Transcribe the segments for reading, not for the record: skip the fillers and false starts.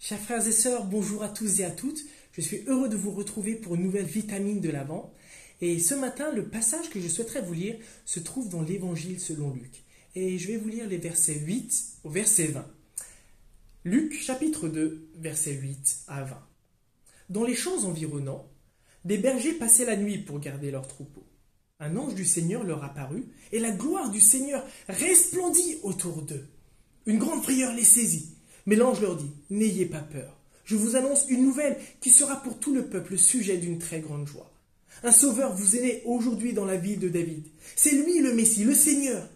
Chers frères et sœurs, bonjour à tous et à toutes. Je suis heureux de vous retrouver pour une nouvelle vitamine de l'Avent. Et ce matin, le passage que je souhaiterais vous lire se trouve dans l'Évangile selon Luc. Et je vais vous lire les versets 8 au verset 20. Luc, chapitre 2, versets 8 à 20. Dans les champs environnants, des bergers passaient la nuit pour garder leurs troupeaux. Un ange du Seigneur leur apparut, et la gloire du Seigneur resplendit autour d'eux. Une grande frayeur les saisit. Mais l'ange leur dit, « N'ayez pas peur. Je vous annonce une nouvelle qui sera pour tout le peuple sujet d'une très grande joie. Un sauveur vous est né aujourd'hui dans la ville de David. C'est lui le Messie, le Seigneur.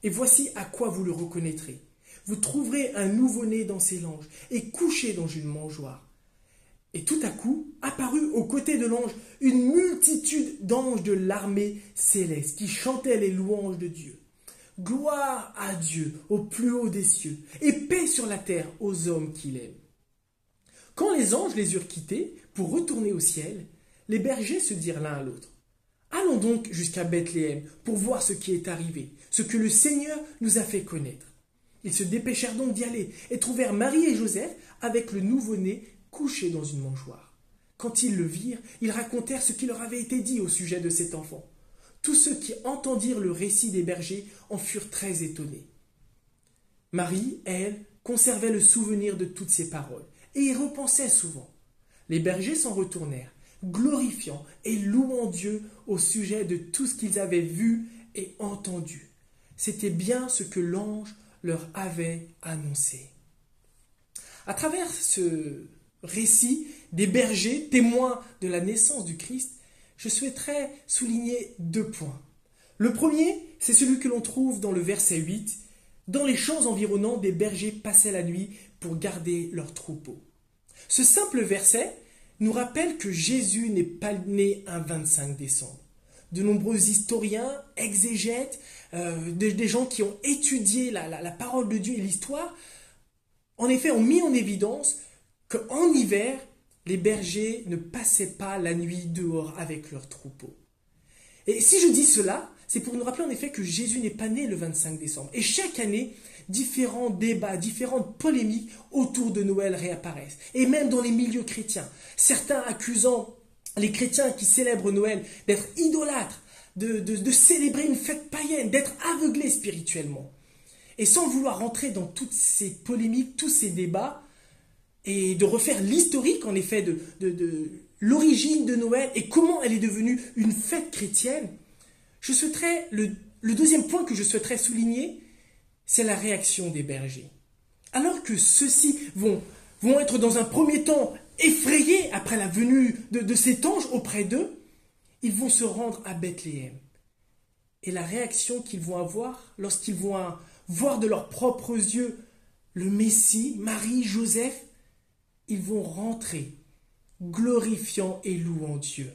Et voici à quoi vous le reconnaîtrez. Vous trouverez un nouveau-né dans ses langes et couché dans une mangeoire. » Et tout à coup, apparut aux côtés de l'ange une multitude d'anges de l'armée céleste qui chantaient les louanges de Dieu. Gloire à Dieu au plus haut des cieux et paix sur la terre aux hommes qu'il aime. Quand les anges les eurent quittés pour retourner au ciel, les bergers se dirent l'un à l'autre, « Allons donc jusqu'à Bethléem pour voir ce qui est arrivé, ce que le Seigneur nous a fait connaître. » Ils se dépêchèrent donc d'y aller et trouvèrent Marie et Joseph avec le nouveau-né couché dans une mangeoire. Quand ils le virent, ils racontèrent ce qui leur avait été dit au sujet de cet enfant. Tous ceux qui entendirent le récit des bergers en furent très étonnés. Marie, elle, conservait le souvenir de toutes ces paroles et y repensait souvent. Les bergers s'en retournèrent, glorifiant et louant Dieu au sujet de tout ce qu'ils avaient vu et entendu. C'était bien ce que l'ange leur avait annoncé. À travers ce récit des bergers, témoins de la naissance du Christ, je souhaiterais souligner 2 points. Le premier, c'est celui que l'on trouve dans le verset 8. Dans les champs environnants, des bergers passaient la nuit pour garder leurs troupeaux. Ce simple verset nous rappelle que Jésus n'est pas né un 25 décembre. De nombreux historiens, exégètes, des gens qui ont étudié la parole de Dieu et l'histoire, en effet, ont mis en évidence qu'en hiver, les bergers ne passaient pas la nuit dehors avec leurs troupeaux. Et si je dis cela, c'est pour nous rappeler en effet que Jésus n'est pas né le 25 décembre. Et chaque année, différents débats, différentes polémiques autour de Noël réapparaissent. Et même dans les milieux chrétiens, certains accusant les chrétiens qui célèbrent Noël d'être idolâtres, de célébrer une fête païenne, d'être aveuglés spirituellement. Et sans vouloir rentrer dans toutes ces polémiques, tous ces débats, et de refaire l'historique en effet de l'origine de Noël et comment elle est devenue une fête chrétienne, le deuxième point que je souhaiterais souligner, c'est la réaction des bergers. Alors que ceux-ci vont être dans un premier temps effrayés après la venue de cet ange auprès d'eux, ils vont se rendre à Bethléem. Et la réaction qu'ils vont avoir lorsqu'ils vont voir de leurs propres yeux le Messie, Marie, Joseph, ils vont rentrer, glorifiant et louant Dieu.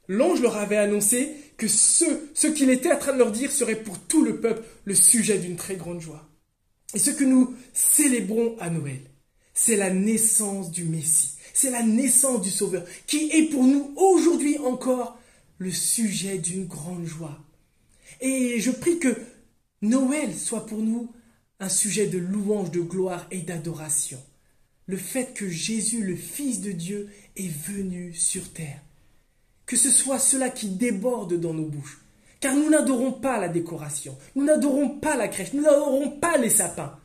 L'ange leur avait annoncé que ce qu'il était en train de leur dire serait pour tout le peuple le sujet d'une très grande joie. Et ce que nous célébrons à Noël, c'est la naissance du Messie, c'est la naissance du Sauveur, qui est pour nous aujourd'hui encore le sujet d'une grande joie. Et je prie que Noël soit pour nous un sujet de louange, de gloire et d'adoration. Le fait que Jésus, le Fils de Dieu, est venu sur terre. Que ce soit cela qui déborde dans nos bouches. Car nous n'adorons pas la décoration, nous n'adorons pas la crèche, nous n'adorons pas les sapins.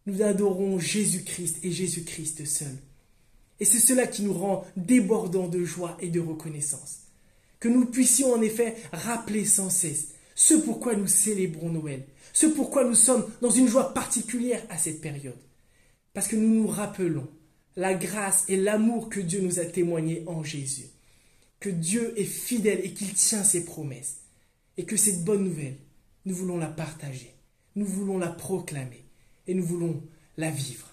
Nous adorons Jésus-Christ et Jésus-Christ seul. Et c'est cela qui nous rend débordants de joie et de reconnaissance. Que nous puissions en effet rappeler sans cesse ce pourquoi nous célébrons Noël, ce pourquoi nous sommes dans une joie particulière à cette période. Parce que nous nous rappelons la grâce et l'amour que Dieu nous a témoigné en Jésus. Que Dieu est fidèle et qu'il tient ses promesses. Et que cette bonne nouvelle, nous voulons la partager. Nous voulons la proclamer. Et nous voulons la vivre.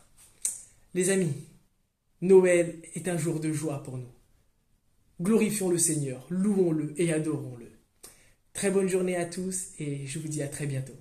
Les amis, Noël est un jour de joie pour nous. Glorifions le Seigneur, louons-le et adorons-le. Très bonne journée à tous et je vous dis à très bientôt.